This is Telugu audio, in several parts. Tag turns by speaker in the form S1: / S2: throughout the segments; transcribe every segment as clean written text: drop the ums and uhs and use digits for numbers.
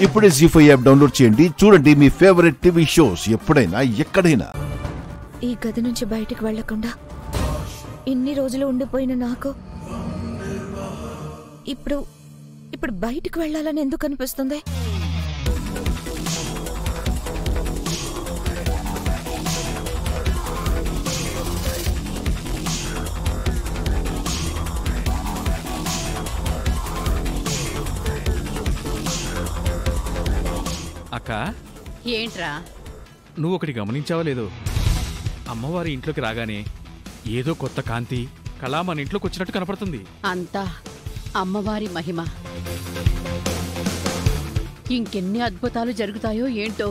S1: ఇప్పుడే ZEE5 యాప్ డౌన్లోడ్ చేయండి. చూడండి మీ ఫేవరెట్ టీవీ షోస్ ఎప్పుడైనా ఎక్కడైనా.
S2: ఈ గది నుంచి బయటికి వెళ్లకుండా ఇన్ని రోజులు ఉండిపోయిన నాకు ఇప్పుడు బయటికి వెళ్ళాలని ఎందుకు అనిపిస్తుంది?
S3: అక్క,
S4: ఏంట్రా?
S3: నువ్వు ఒకటి గమనించావా లేదు? అమ్మవారి ఇంట్లోకి రాగానే ఏదో కొత్త కాంతి కళ మన ఇంట్లోకి వచ్చినట్టు కనపడుతుంది.
S4: అంతా అమ్మవారి మహిమ. ఇంకెన్ని అద్భుతాలు జరుగుతాయో ఏంటో.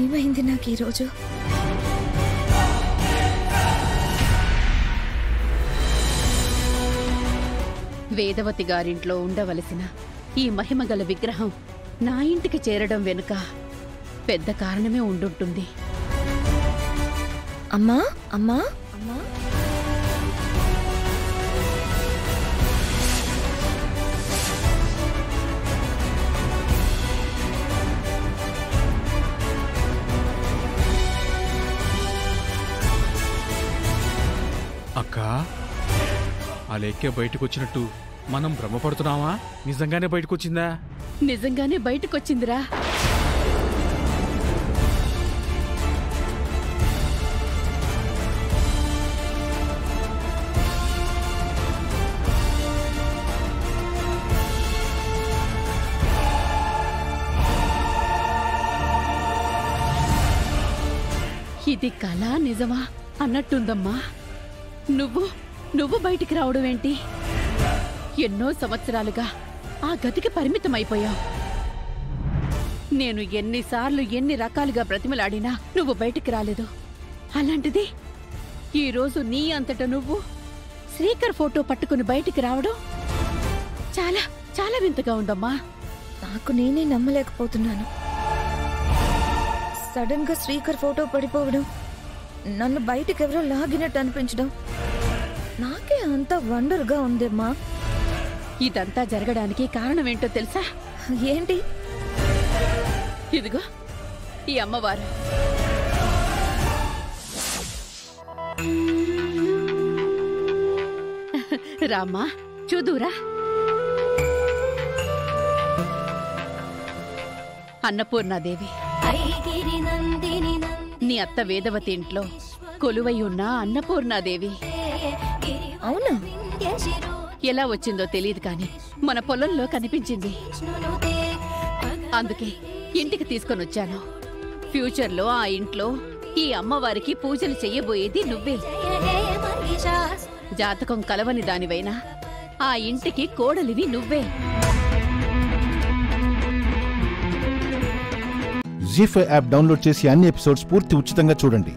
S2: ఏమైంది నాకు ఈరోజు?
S4: వేదవతి గారింట్లో ఉండవలసిన ఈ మహిమగల విగ్రహం నా ఇంటికి చేరడం వెనుక పెద్ద కారణమే ఉండుంటుంది.
S2: అమ్మా అమ్మా అమ్మా,
S3: అక్క, ఆ లేకే బయటకు వచ్చినట్టు మనం భ్రమపడుతున్నావా? నిజంగానే బయటకు వచ్చిందా?
S4: నిజంగానే బయటకొచ్చిందిరా. ఇది కళ నిజమా అన్నట్టుందమ్మా. నువ్వు బయటికి రావడం ఏంటి? ఎన్నో సంవత్సరాలుగా ఆ గదికి పరిమితమైపోయావు. నేను ఎన్నిసార్లు ఎన్ని రకాలుగా బ్రతిమలాడినా నువ్వు బయటికి రాలేదు. అలాంటిది ఈరోజు నీ అంతటా నువ్వు శ్రీకర్ ఫోటో పట్టుకుని బయటికి రావడం చాలా చాలా వింతగా ఉందమ్మా.
S2: నాకు నేనే నమ్మలేకపోతున్నాను. సడన్ గా శ్రీకర్ ఫోటో పడిపోవడం, నన్ను బయటికి ఎవరో లాగినట్టు అనిపించడం నాకే అంత వండర్గా ఉందమ్మా.
S4: ఇదంతా జరగడానికి కారణమేంటో తెలుసా?
S2: ఏంటి?
S4: ఇదిగో ఈ అమ్మవారు. రామ్మా, చూదురా. అన్నపూర్ణాదేవి, నీ అత్త వేదవతి ఇంట్లో కొలువై ఉన్న అన్నపూర్ణాదేవి.
S2: అవునా?
S4: ఎలా వచ్చిందో తెలియదు కానీ మన పొలంలో కనిపించింది. అందుకే ఇంటికి తీసుకొని వచ్చాను. ఫ్యూచర్లో ఆ ఇంట్లో ఈ అమ్మవారికి పూజలు చెయ్యబోయేది నువ్వే. జాతకం కలవని దానివైనా ఆ ఇంటికి కోడలివి నువ్వే.
S1: ZEE5 యాప్ డౌన్లోడ్ చేసి అన్ని ఎపిసోడ్స్ పూర్తి ఉచితంగా చూడండి.